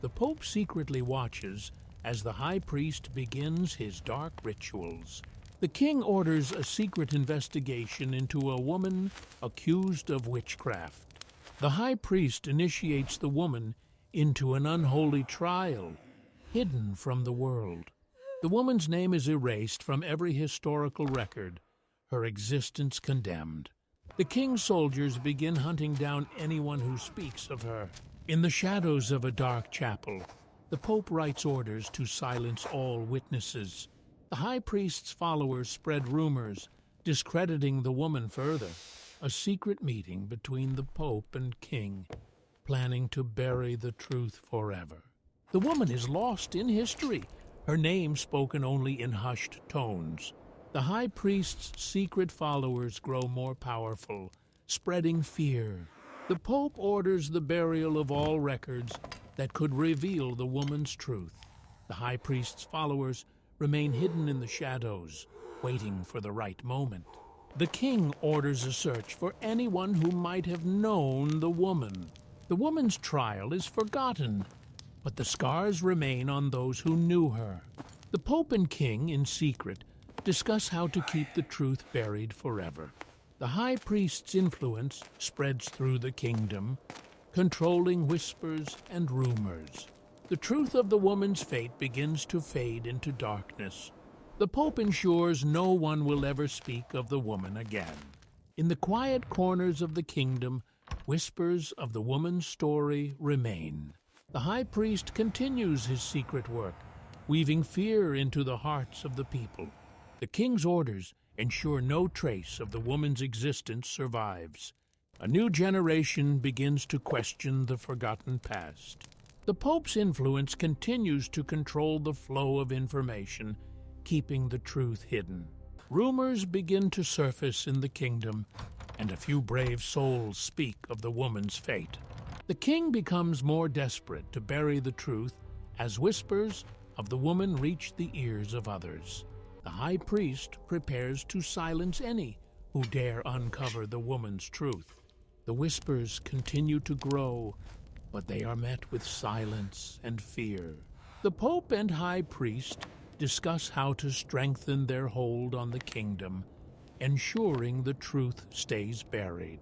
The Pope secretly watches as the high priest begins his dark rituals. The king orders a secret investigation into a woman accused of witchcraft. The high priest initiates the woman into an unholy trial, hidden from the world. The woman's name is erased from every historical record, her existence condemned. The king's soldiers begin hunting down anyone who speaks of her. In the shadows of a dark chapel, the Pope writes orders to silence all witnesses. The high priest's followers spread rumors, discrediting the woman further. A secret meeting between the Pope and king, planning to bury the truth forever. The woman is lost in history, her name spoken only in hushed tones. The high priest's secret followers grow more powerful, spreading fear. The Pope orders the burial of all records that could reveal the woman's truth. The high priest's followers remain hidden in the shadows, waiting for the right moment. The king orders a search for anyone who might have known the woman. The woman's trial is forgotten, but the scars remain on those who knew her. The Pope and king, in secret, discuss how to keep the truth buried forever. The high priest's influence spreads through the kingdom, controlling whispers and rumors. The truth of the woman's fate begins to fade into darkness. The Pope ensures no one will ever speak of the woman again. In the quiet corners of the kingdom, whispers of the woman's story remain. The high priest continues his secret work, weaving fear into the hearts of the people. The king's orders ensure no trace of the woman's existence survives. A new generation begins to question the forgotten past. The Pope's influence continues to control the flow of information, keeping the truth hidden. Rumors begin to surface in the kingdom, and a few brave souls speak of the woman's fate. The king becomes more desperate to bury the truth as whispers of the woman reach the ears of others. The high priest prepares to silence any who dare uncover the woman's truth. The whispers continue to grow, but they are met with silence and fear. The Pope and high priest discuss how to strengthen their hold on the kingdom, ensuring the truth stays buried.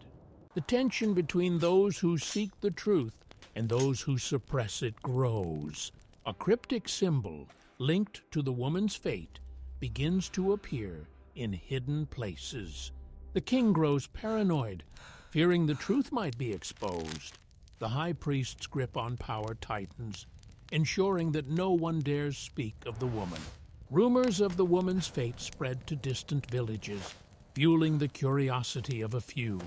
The tension between those who seek the truth and those who suppress it grows. A cryptic symbol linked to the woman's fate begins to appear in hidden places. The king grows paranoid, fearing the truth might be exposed. The high priest's grip on power tightens, ensuring that no one dares speak of the woman. Rumors of the woman's fate spread to distant villages, fueling the curiosity of a few.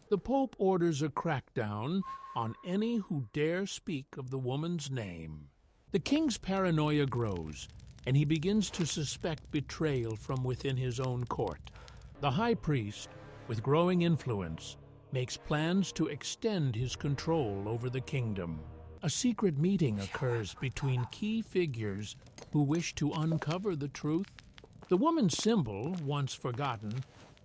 The Pope orders a crackdown on any who dare speak of the woman's name. The king's paranoia grows, and he begins to suspect betrayal from within his own court. The high priest, with growing influence, makes plans to extend his control over the kingdom. A secret meeting occurs between key figures who wish to uncover the truth. The woman's symbol, once forgotten,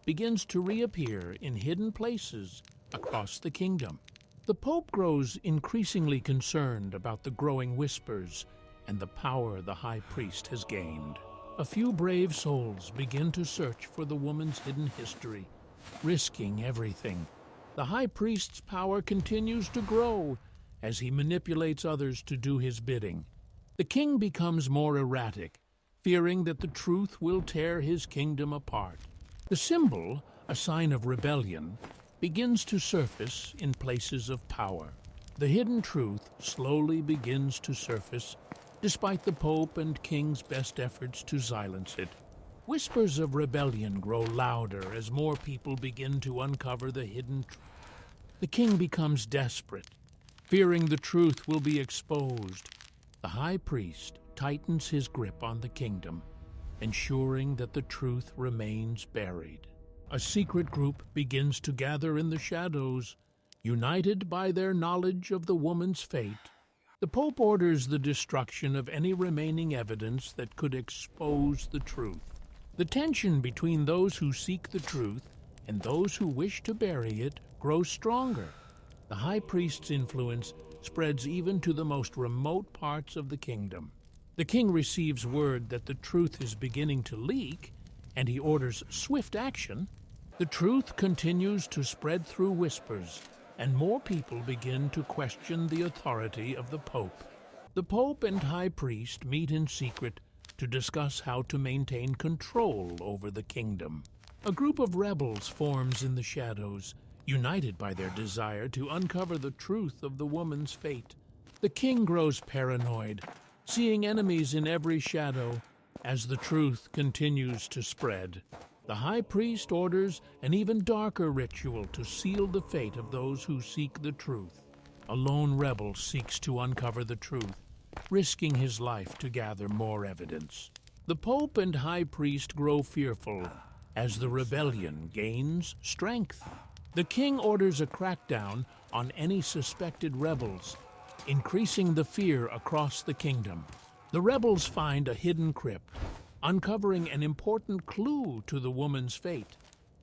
begins to reappear in hidden places across the kingdom. The Pope grows increasingly concerned about the growing whispers and the power the high priest has gained. A few brave souls begin to search for the woman's hidden history, risking everything. The high priest's power continues to grow as he manipulates others to do his bidding. The king becomes more erratic, fearing that the truth will tear his kingdom apart. The symbol, a sign of rebellion, begins to surface in places of power. The hidden truth slowly begins to surface, despite the Pope and king's best efforts to silence it. Whispers of rebellion grow louder as more people begin to uncover the hidden truth. The king becomes desperate, fearing the truth will be exposed. The high priest tightens his grip on the kingdom, ensuring that the truth remains buried. A secret group begins to gather in the shadows, united by their knowledge of the woman's fate. The Pope orders the destruction of any remaining evidence that could expose the truth. The tension between those who seek the truth and those who wish to bury it grows stronger. The high priest's influence spreads even to the most remote parts of the kingdom. The king receives word that the truth is beginning to leak, and he orders swift action. The truth continues to spread through whispers, and more people begin to question the authority of the Pope. The Pope and High Priest meet in secret to discuss how to maintain control over the kingdom. A group of rebels forms in the shadows, united by their desire to uncover the truth of the woman's fate. The king grows paranoid, seeing enemies in every shadow as the truth continues to spread. The high priest orders an even darker ritual to seal the fate of those who seek the truth. A lone rebel seeks to uncover the truth, risking his life to gather more evidence. The Pope and High Priest grow fearful as the rebellion gains strength. The king orders a crackdown on any suspected rebels, increasing the fear across the kingdom. The rebels find a hidden crypt, uncovering an important clue to the woman's fate.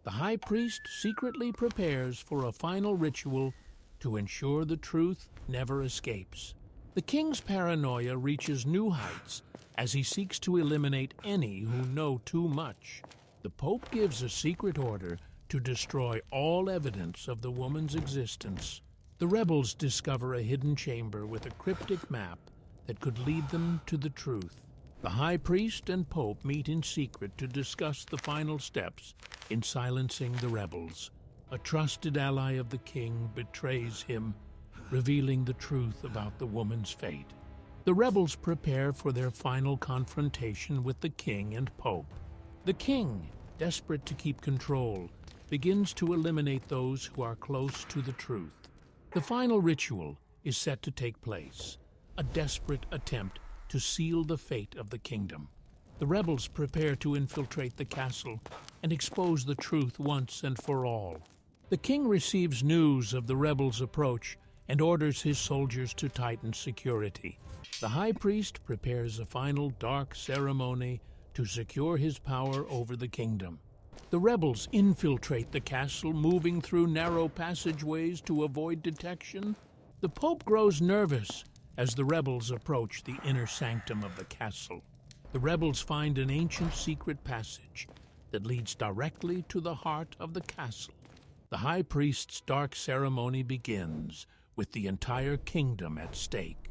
The high priest secretly prepares for a final ritual to ensure the truth never escapes. The king's paranoia reaches new heights as he seeks to eliminate any who know too much. The Pope gives a secret order to destroy all evidence of the woman's existence. The rebels discover a hidden chamber with a cryptic map that could lead them to the truth. The high priest and Pope meet in secret to discuss the final steps in silencing the rebels. A trusted ally of the king betrays him, revealing the truth about the woman's fate. The rebels prepare for their final confrontation with the king and Pope. The king, desperate to keep control, begins to eliminate those who are close to the truth. The final ritual is set to take place, a desperate attempt to seal the fate of the kingdom. The rebels prepare to infiltrate the castle and expose the truth once and for all. The king receives news of the rebels' approach and orders his soldiers to tighten security. The high priest prepares a final dark ceremony to secure his power over the kingdom. The rebels infiltrate the castle, moving through narrow passageways to avoid detection. The Pope grows nervous as the rebels approach the inner sanctum of the castle. The rebels find an ancient secret passage that leads directly to the heart of the castle. The high priest's dark ceremony begins, with the entire kingdom at stake.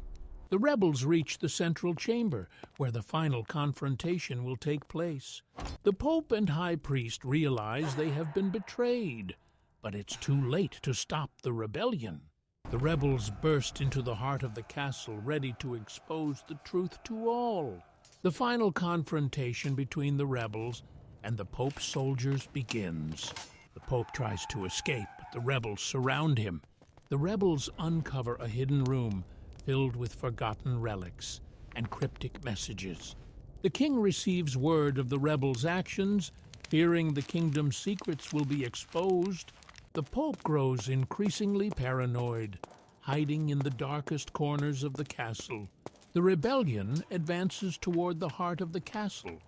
The rebels reach the central chamber, where the final confrontation will take place. The Pope and High Priest realize they have been betrayed, but it's too late to stop the rebellion. The rebels burst into the heart of the castle, ready to expose the truth to all. The final confrontation between the rebels and the Pope's soldiers begins. The Pope tries to escape, but the rebels surround him. The rebels uncover a hidden room filled with forgotten relics and cryptic messages. The king receives word of the rebels' actions, fearing the kingdom's secrets will be exposed. The Pope grows increasingly paranoid, hiding in the darkest corners of the castle. The rebellion advances toward the heart of the castle,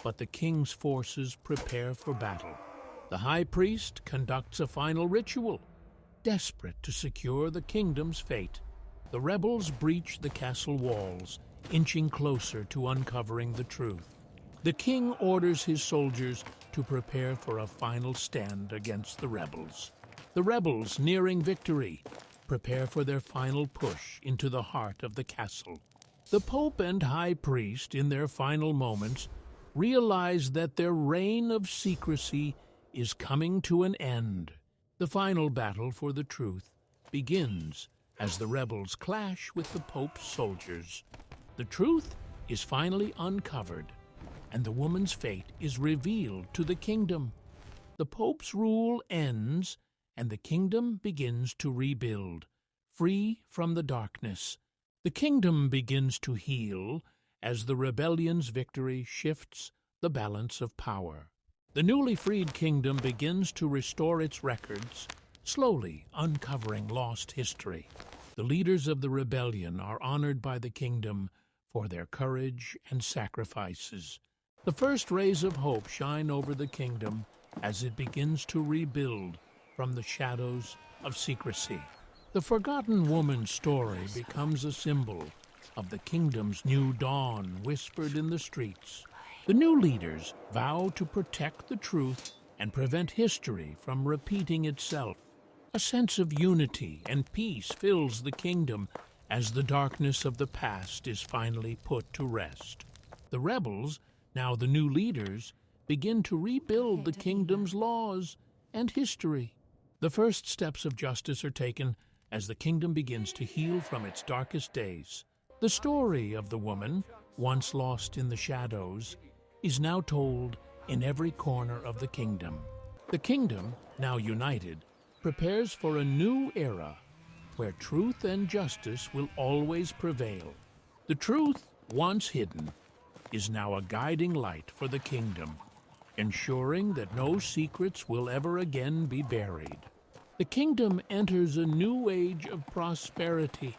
but the king's forces prepare for battle. The high priest conducts a final ritual, desperate to secure the kingdom's fate. The rebels breach the castle walls, inching closer to uncovering the truth. The king orders his soldiers to prepare for a final stand against the rebels. The rebels, nearing victory, prepare for their final push into the heart of the castle. The Pope and High Priest, in their final moments, realize that their reign of secrecy is coming to an end. The final battle for the truth begins as the rebels clash with the Pope's soldiers. The truth is finally uncovered, and the woman's fate is revealed to the kingdom. The Pope's rule ends, and the kingdom begins to rebuild, free from the darkness. The kingdom begins to heal as the rebellion's victory shifts the balance of power. The newly freed kingdom begins to restore its records, slowly uncovering lost history. The leaders of the rebellion are honored by the kingdom for their courage and sacrifices. The first rays of hope shine over the kingdom as it begins to rebuild from the shadows of secrecy. The forgotten woman's story becomes a symbol of the kingdom's new dawn whispered in the streets. The new leaders vow to protect the truth and prevent history from repeating itself. A sense of unity and peace fills the kingdom as the darkness of the past is finally put to rest. The rebels, now the new leaders, begin to rebuild the kingdom's laws and history. The first steps of justice are taken as the kingdom begins to heal from its darkest days. The story of the woman, once lost in the shadows, is now told in every corner of the kingdom. The kingdom, now united, prepares for a new era where truth and justice will always prevail. The truth, once hidden, is now a guiding light for the kingdom, ensuring that no secrets will ever again be buried. The kingdom enters a new age of prosperity,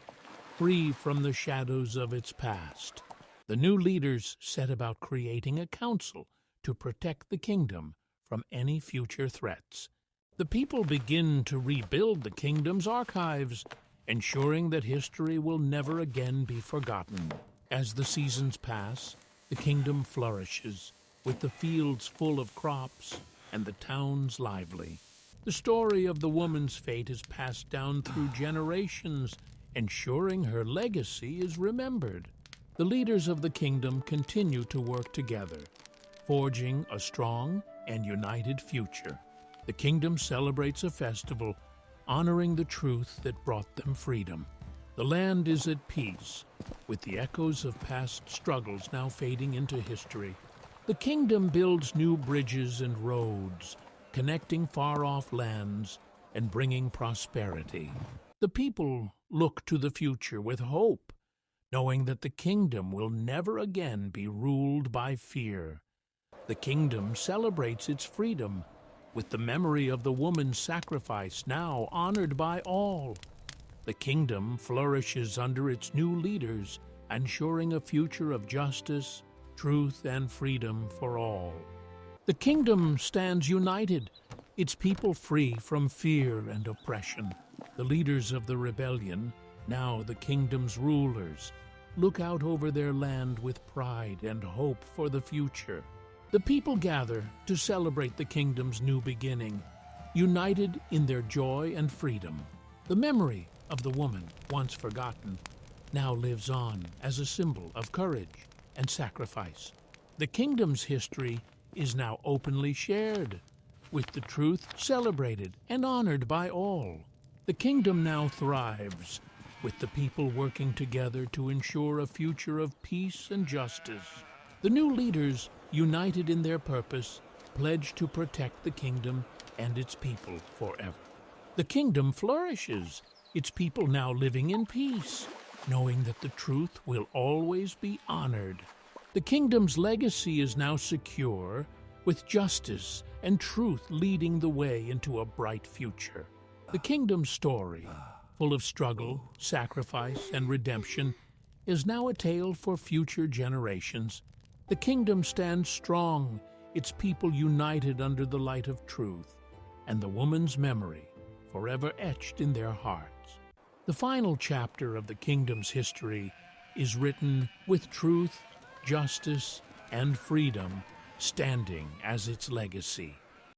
free from the shadows of its past. The new leaders set about creating a council to protect the kingdom from any future threats. The people begin to rebuild the kingdom's archives, ensuring that history will never again be forgotten. As the seasons pass, the kingdom flourishes, with the fields full of crops and the towns lively. The story of the woman's fate is passed down through generations, ensuring her legacy is remembered. The leaders of the kingdom continue to work together, forging a strong and united future. The kingdom celebrates a festival, honoring the truth that brought them freedom. The land is at peace, with the echoes of past struggles now fading into history. The kingdom builds new bridges and roads, connecting far-off lands and bringing prosperity. The people look to the future with hope, knowing that the kingdom will never again be ruled by fear. The kingdom celebrates its freedom, with the memory of the woman's sacrifice now honored by all. The kingdom flourishes under its new leaders, ensuring a future of justice, truth, and freedom for all. The kingdom stands united, its people free from fear and oppression. The leaders of the rebellion, now the kingdom's rulers, look out over their land with pride and hope for the future. The people gather to celebrate the kingdom's new beginning, united in their joy and freedom. The memory of the woman, once forgotten, now lives on as a symbol of courage and sacrifice. The kingdom's history is now openly shared, with the truth celebrated and honored by all. The kingdom now thrives, with the people working together to ensure a future of peace and justice. The new leaders, united in their purpose, pledge to protect the kingdom and its people forever. The kingdom flourishes, its people now living in peace, knowing that the truth will always be honored. The kingdom's legacy is now secure, with justice and truth leading the way into a bright future. The kingdom's story, full of struggle, sacrifice, and redemption, is now a tale for future generations. The kingdom stands strong, its people united under the light of truth, and the woman's memory forever etched in their hearts. The final chapter of the kingdom's history is written with truth, justice, and freedom standing as its legacy.